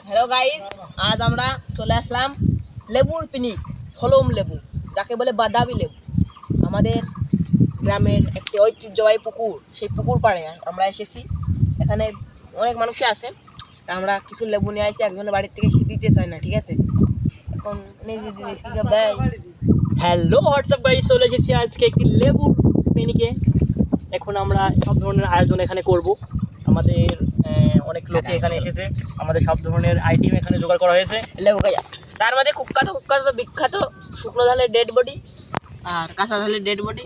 Hello guys, আজ আমরা চলে আসলাম লেবুর পিকনিক। সলম লেবু, যাকে বলে বাদামি লেবু। আমাদের গ্রামের একটি ঐতিহ্যবাহী পুকুর, সেই পুকুর পাড়ে আমরা এসেছি। এখানে অনেক মানুষই আসে। আমরা কিছু লেবু নিয়ে আসি, একজনের বাড়ির থেকে সে দিতে চায় না, ঠিক আছে? এখন নিজে জিনিস কি দেয়। হ্যালো হোয়াটসঅ্যাপ গাইস, চলে এসেছি আজকে একটি লেবুর পিকনিকে। এখন আমরা সব ধরনের আয়োজন এখানে করব। আমাদের অনেক লোক এখানে এসেছে, আমাদের সব ধরনের আইটেম এখানে জোগাড় করা হয়েছে। লেবু খাইয়া তার মধ্যে কুখ্যাত বিখ্যাত শুকনো ধানের ডেড বডি আর কাঁচা ধানের ডেড বডি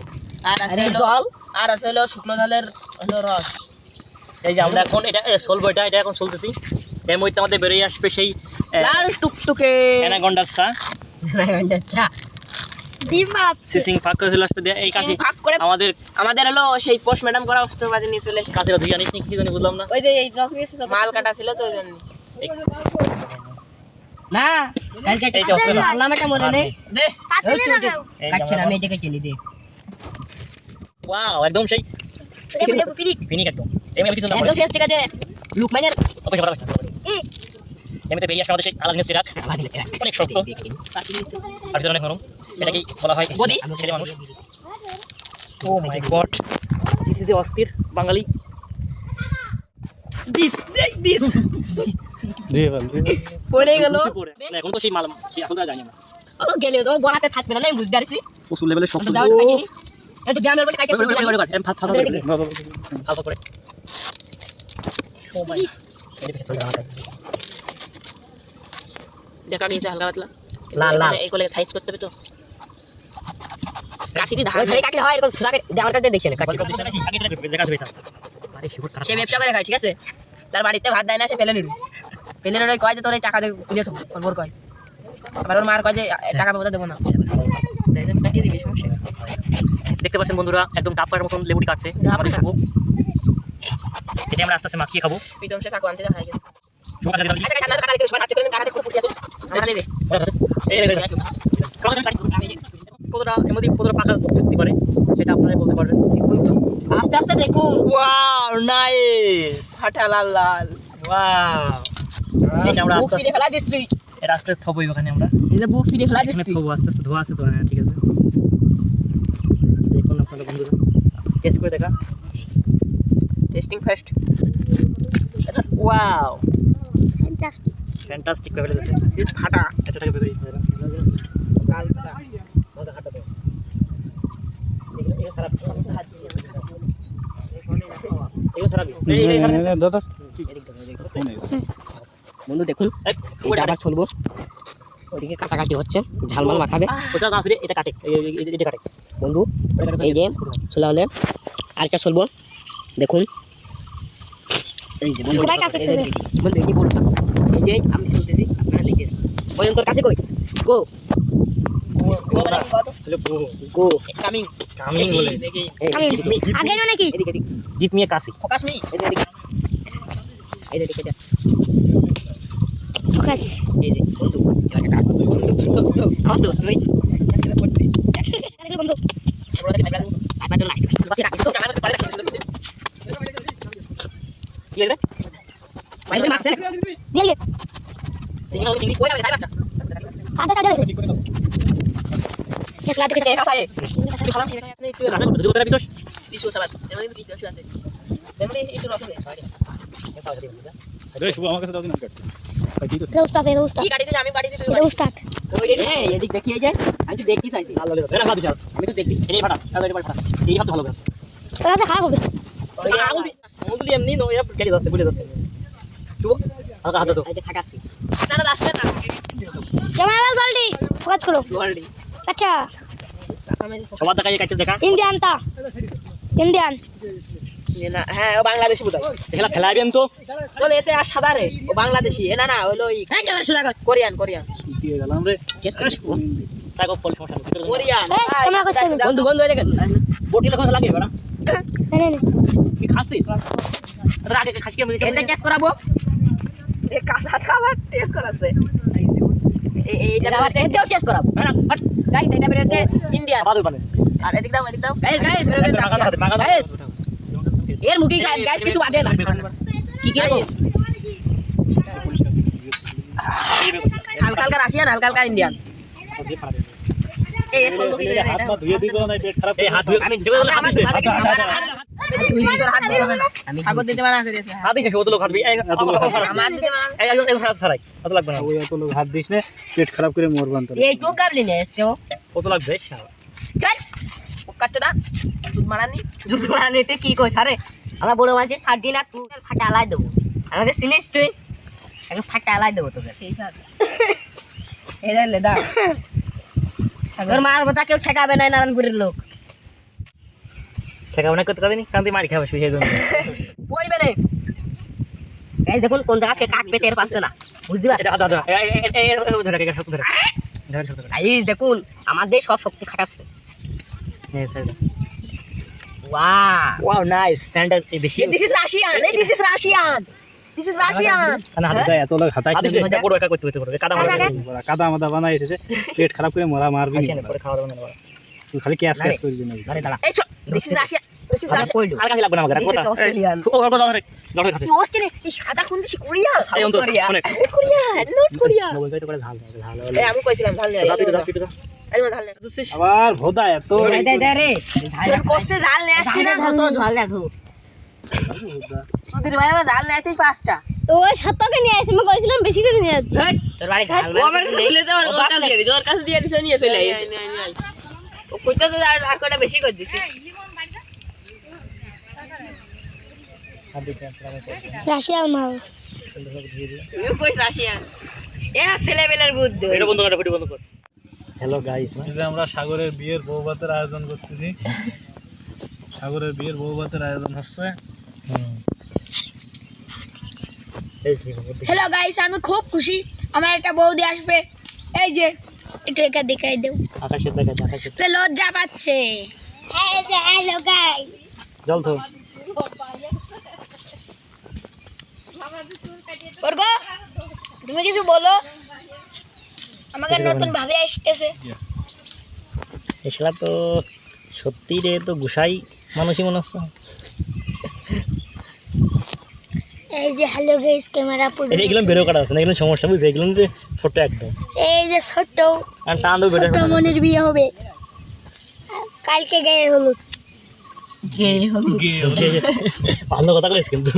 আর আছে জল আর আছে হলো শুকনো ধানের হলো রস। এই যে আমরা এখন এটা সলবো, এটা এখন চলতেছি। এর মধ্যে আমাদের বেরিয়ে আসবে সেই লাল টুকটুকে অ্যানাকন্ডার চা। সিসিং ফাঁক করে চলে আসবে। এই কাছে ভাগ করে আমাদের হলো সেই পোস্ট ম্যাডাম করা অস্ত্রবাজি নিয়ে চলে এসেছে। কাছে ধুই জানিস কি জানি বুঝলাম না। ওই যে এই মাল কাটা ছিল তো ওই জন্য না এইটা হচ্ছে না। আল্লাহ এটা মনে নেই দে কাটছে না, আমি এটাকে চিনি দে। ওয়াও, একদম সেই পিকনিক একদম। এমনি কিছু না একদম শেষ, ঠিক আছে। লুকমানের ওকে ভালো লাগছে। এমনিতে বেরিয়ে আসবে আমাদের সেই আলাদা চিরাক, অনেক শক্ত আর অনেক নরম। এটাকেই বলা হয় গদি। ছেলে মানুষ। ও মাই গড, দিস ইজ এ অস্থির বাঙালি। দিস পড়ে গেল। এখন তো সেই মাল এখন তো জানি না। ও গেলে তো গড়াতে থাকবে না, আমি বুঝতে পারছি। প্রচুর লেভেলের শক্ত। একটু গ্রামের বলে কাইতে ফাল করে। ও মাই, দেখা গেছে হালকা পাতলা লাল লাল এই কোলে সাইজ করতে হবে তো কাশিতে ধার ওই কাটলে হয় এরকম সুসাকে আমার কাছে দেখছেন কাটলে সে ব্যবসা করে খায়, ঠিক আছে? তার বাড়িতে ভাত দেয় না, সে ফেলে নিল কয় যে তোর এই টাকা তুলে থাকো, ওর বোর কয়। আবার ওর মার কয় যে টাকা পয়সা দেবো না। দেখতে পাচ্ছেন বন্ধুরা, একদম টাপার মতন লেবুটি কাটছে আমাদের শুভ। এটা আমরা আস্তে আস্তে মাখিয়ে খাবো। প্রীতম সে চাকু আনতে দেখা গেছে। কতটা এমনি কতটা পাকা থাকতে পারে সেটা আপনারা বলতে পারবেন। আস্তে আস্তে দেখুন। Wow, nice. হাঁটা লাল লাল। ওয়াও, এটা আমরা বুক সিরে ফেলা দিচ্ছি। এটা আস্তে আস্তে থবো এখানে আমরা। এই যে বুক সিরে ফেলা এখানে দিচ্ছি। থবো আস্তে আস্তে। ধোয়া আছে তো? হ্যাঁ, ঠিক আছে। দেখুন আপনাদের বন্ধুরা, টেস্ট করে দেখা। Testing first. Wow, fantastic level আছে। সিস ফাটা এটা থেকে বেরিয়ে লাল ফাটা। আমাদের হাঁটা দাও। এগুলো সারা এগুলো সারাবি। এই দাদা বন্ধু দেখুন, এটা আবার চলবো। ওদিকে কাটাকাটি হচ্ছে, ঝালমাল মাখাবে ওটা না আসলে এটা কাটে, এটা কাটে বন্ধু। এই যে ছোলা হলে আরেকটা চলবো, দেখুন। এই যে বন্ধু, বন্ধু এই যে বড় থাক। এই যে আমি চলতেছি, আপনারা দেখে পর্যন্ত কাছে কই গো গো কামিং কামিং বলে আগে না নাকি এদিকে এদিকে জিত মিয়া কাশি ফোকাস মি এদিকে এদিকে ফোকাস। এই যে বন্ধু, এবার কাট দোস্ত, আমার দোস্ত ভাই বন্ধু। আবার তো লাইট বাকি রাখিস তো ক্যামেরা পারে রাখিস কি লাগে বাইরে মাছ আছে দিয়ে দিয়ে চিংড়ি হলো চিংড়ি ওই না সাইড কাটা কাটা কেস লাতে কেটে আছে তুই খালাম খেয়ে আপনি একটু কাছে দুটো করে বিশেষ বিশু সালাদ এমনি বিশু আছে এমনি একটু রকম আরে শুভ আমার কাছে দাও দিন কাট উস্তাদ এর উস্তাদ কি কাটিছিস আমি কাটিছি তুই এটা উস্তাদ ওই রে এদিক দেখিয়ে যায় আমি তো দেখতে চাইছি ভালো লাগে না ভালো যাও আমি তো দেখবি এই ফাটা এই ফাটা এই হাত ভালো করে তাহলে খারাপ হবে। আঙুলি এমনি নো এ গেলি যাচ্ছে বলে যাচ্ছে শুভ হালকা হাত দাও। এই যে খাটাছি না রাস্তা না ক্যামেরা জলদি ফোকাস করো। অলরেডি আচ্ছা আসামে সবার দেখা কাটতে দেখা ইন্ডিয়ান তা ইন্ডিয়ান না হ্যাঁ ও বাংলাদেশি বোধহয় খেলা খেলাবেন তো বলে এতে আর সাদা রে ও বাংলাদেশি এ না হলো ওই এই ক্যামেরা সোজা কর কোরিয়ান সুতি গেলাম রে কেস করে শুভ তাই কল সমস্যা নেই কোরিয়ান এই ক্যামেরা করছে বন্ধু এই দেখেন বটি লাগা লাগে বড় নে নে কি খাসি আগে খাসি কে এটা কেস করাবো এ কাঁচা খাবার টেস্ট করাছে এইটা আবার এটাও টেস্ট করাবো না হট গাইস এটা বের হচ্ছে ইন্ডিয়া বাদল বানে আর এদিক দাও গাইস গাইস এর মুখে গাইস কিছু বাদে না কি কি Guys, হালকা হালকা রাশিয়ান হালকা হালকা ইন্ডিয়ান এই সব লোক দিতে হাত পা ধুয়ে দিও না পেট খারাপ এই হাত ধুয়ে হাত দিতে আমি আগত দিতে মানা করে দিয়েছে হাত দিছে কত লোক হাত এই আমার দিতে মানা এই এই সারাই কত লাগবে না ওই এত লোক হাত দিস না পেট খারাপ করে মরবান তোর এই তো কাবলি নে এসকেও কত লাগবে কাট ও কাটতে দা দুধ মারানি দুধ বানাতে কি কইছ আরে আমরা বড় মানুষের সার্টি না তুই ফাটা আলাই দেবো আমাকে সিনেস তুই এখন ফাটা আলাই দেবো তোকে ঠিক আছে এরা লেদা তোর মার কথা কেউ ঠেকাবে না নারায়ণপুরের লোক ঠেকাও না কত কাদিনি কান্দি মারি খাবে সেই জন্য পড়বে না এই দেখুন কোন জায়গা থেকে কাট পেটের পাচ্ছে না বুঝতে পারছ এটা হাত ধরে এই ধরে কে শক্ত ধরে ধরে শক্ত ধরে গাইস দেখুন আমাদের সব শক্তি খাটাচ্ছে এই sir wow wow nice standard বেশি this is Russian this is Russian this is Russian না হাত এত লোক হাতাই হাত দিছে বড় একা করতে করতে কাদা মারা কাদা মাদা বানাই এসেছে পেট খারাপ করে মরা মারবি কেন পরে খাওয়া দাওয়া না তুই খালি ক্যাশ ক্যাশ করবি না আরে দাঁড়া এই this is Russia this is Russia কইলো আর কাছে লাগবে না আমাকে This is Australian. ও কথা ধরে ধরে খাতে অস্ট্রেলিয়া এই সাদা কোন দেশি কোরিয়া এই সাউথ অন্তর কোরিয়া অনেক নর্থ কোরিয়া মোবাইল তো করে ঝাল ঝাল এই আমি কইছিলাম ঝাল নেই রাতে রাতে তো এই ঝাল নেই আবার ভোদা এত দে দে রে তোর কোসে ঝাল নেই আসছে না তো ঝাল দেখো সুধীর ভাই আমার ঝাল নেই আসছে পাঁচটা ওই সাতকে নিয়ে আসি আমি কইছিলাম বেশি করে নিয়ে আসি তোর বাড়ি ঝাল ও আমার খুলে দে ওর কাছে দিয়ে দিস ওর কাছে দিয়ে দিস নিয়ে চলে আই ও কইতা তো আর কটা বেশি করে দিছি রাশিয়াল মাল তুই কই রাশিয়ান এ ছেলেবেলার বুদ্ধি এটা বন্ধ কর ভিডিও বন্ধ কর হ্যালো গাইস এই যে আমরা সাগরের বিয়ের বউ ভাতের আয়োজন করতেছি সাগরের বিয়ের বউ ভাতের আয়োজন হচ্ছে হ্যালো গাইস আমি খুব খুশি আমার একটা বৌদি আসবে এই যে একটু একা দেখাই দেও আকাশের দেখা আকাশের তে লজ্জা পাচ্ছে হ্যালো গাইস জল তো ওরগো তুমি কিছু বলো আমাকে নতুন ভাবে আসতেছে এসলা তো সত্যি রে তো গুসাই মানুষই মনে হচ্ছে এই যে হ্যালো গাইস ক্যামেরা পুরো এটা এগুলো বেরো কাটা আছে না এগুলো সমস্যা বুঝছে এগুলো যে ছোট একদম এই যে ছোট আর টান দো বেরো ছোট মনের বিয়ে হবে কালকে গায়ে হলুদ ভালো কথা বলিস কিন্তু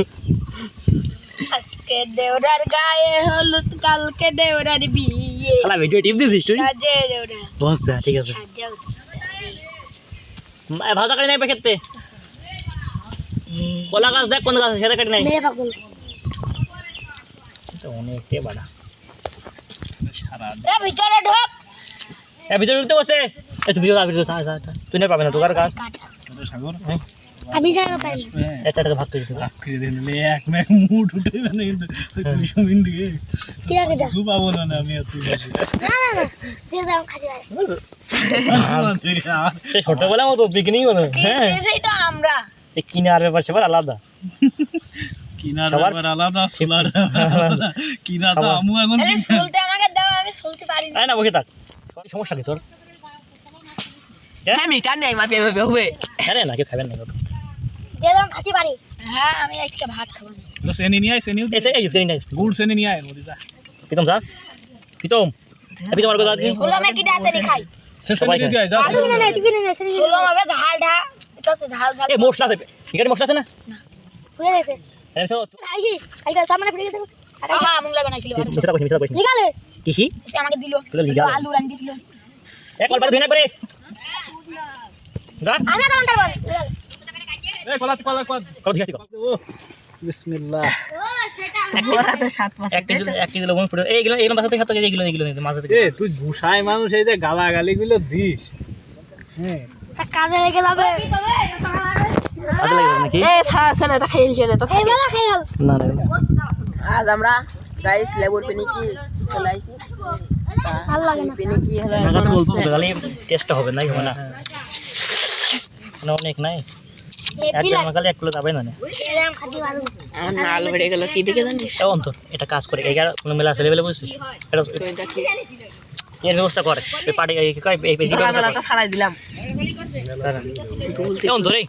আজকে দেওরার গায়ে হলুদ কালকে দেওরার বিয়ে শালা ভিডিও টিপ দিছিস তুই সাজে দেওরা বস ঠিক আছে সাজাও ভাজা কাটি নাই পেখেতে কলা গাছ দেখ কোন গাছ সেটা কাটি নাই মেয়ে পাগল এটা অনেকটাই বাড়া এ ভিতরে ঢোক এ ভিতরে ঢুকতে বসে এ তুই ভিডিও ভিডিও তুই না পাবে না তোর গাছ সাগর আমি জায়গা পাই না এটা ভাগ করে দিস আখরি দিন লে এক মে মুড উঠে না কিন্তু 200 মিনিট দিয়ে কি আগে যা সুপ পাবো না আমি আর তুই না যে দাও খাজি সে ছোটবেলার মতো পিকনিক হলো হ্যাঁ সেই তো আমরা সে কিনার ব্যাপার সেবার আলাদা কিনার সবার- ব্যাপার আলাদা সোলার কিনা তো আমু এখন তাহলে শুলতে আমাকে দাও আমি শুলতে পারি না আয় না বসে থাক সমস্যা কি তোর হ্যাঁ মিটার নেই মাপে মাপে হবে আরে না কেউ খাবেন না যে দাও খাতে পারি হ্যাঁ আমি আজকে ভাত খাবো না সেনি নিয়ে আয় সেনি এসে এই ফ্রেন্ড নাই গুড় সেনি নিয়ে আয় মরিদা প্রীতম যা প্রীতম প্রীতম আর কথা আছে ছোলো মে কিটা আছে খাই সে সেনি দিয়ে আয় যা আলু কিনে না টিফিন না ছোলো মে ঝাল ঢা কাছে ঝাল ঝাল এ মশলা আছে এখানে মশলা আছে না হয়ে গেছে আরে সো আইছি কালকে সামনে ফিরে গেছে হ্যাঁ মুংলা বানাইছিল মিছরা কইছি নিকালে কিসি সে আমাকে দিল তুলে লিগা আলু রান দিছিল এ কল পারে ধুইনা পারে যা আমি তো মন্টার বল এই কলা কলা কলা কল দিগাছি বিসমিল্লাহ ও সেটা ওরা তো 7 মাস এক কেজি লবণ ফুটে এইগুলো এইগুলো মাছ থেকে খাতো এইগুলো মাছ থেকে এ তুই ঘুষায় মানুষ এই যে গালাগালি গুলো দিস হ্যাঁ কাজে লেগে যাবে আজ লাগে নাকি এ ছাড়া না তা খেলছে না তো এই বেলা খেয়ে গেল না না আজ আমরা গাইস লেবুর পিনিকি চলে আইছি ভালো লাগে না পিনিকি হলো আমার কাছে বলবো গালি টেস্ট হবে না হবে না না অনেক নাই হেভি একটা লাগে গালি 1 কিলো যাবে না এরকম খাতে পারবো আমার নাল বেড়ে গেল কি দেখে জানিস এমন তো এটা কাজ করে এগার কোনো মেলা ছেলে বেলে বুঝছিস এটা এর ব্যবস্থা কর এই পাটি এই কি কয় এই তো ছাড়াই দিলাম কেমন ধরে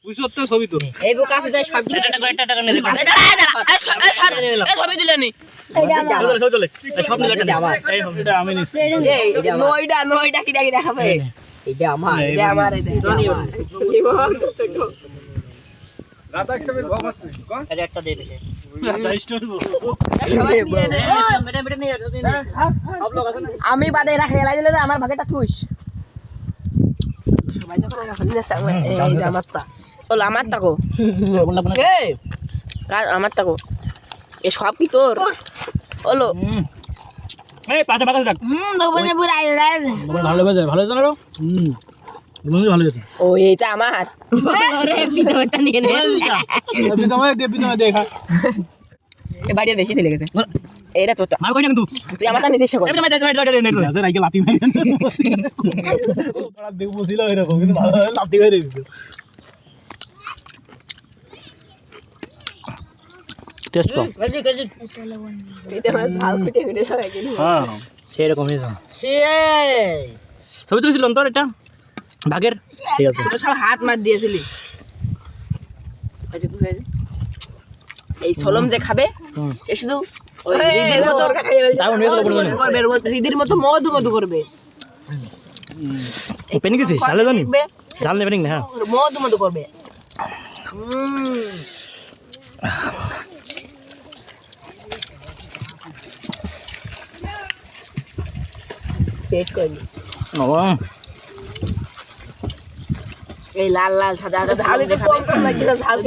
বুঝছো তো ছবি তো এই বুক আছে তাই সব একটা নিলে ছবি দিলে নি সব চলে সব নিলে একটা আমার এই হবে এটা আমি নিচ্ছি নয়টা কি দেখাবে এটা আমার এটা আমার এটা একটা দিয়ে দিলে আমি বাদে রাখ রেলাই দিলে আমার ভাগেটা খুশ সবাই যখন এই যে আমারটা চলো আমারটা গো আমারটা গো এ সব কি তোর হলো এই পাতে পাতে থাক দোকানে পুরো আইলে ভালো বাজে ভালো জানো রে ভালো যেত ও এইটা আমার ওরে পিতাটা নিয়ে নে বিদময় দেখা এ বাড়ির বেশি চলে গেছে এইটা তোরটা মার কই না কিন্তু তুই আমারটা নিচে শেখো রাজের আগে লাতি মারি ওরা দেখবো ছিল এরকম কিন্তু ভালো লাতি মেরে দিত টেস্ট কম এইটা আমার ভালো পিটে পিটে সবাই গেল হ্যাঁ সেই রকম হয়েছে সে ছবি তুলেছিলাম তোর এটা ভাগের ঠিক আছে তোর সব হাত মার দিয়েছিলি এই সলম যে খাবে এ শুধু ওই দিদির মতো দিদির মতো মধু মধু করবে পেনি গেছিস চালে জানি জাল নেবে না হ্যাঁ মধু মধু করবে সেট করবি এই লাল লাল সাদা সাদা ঝাল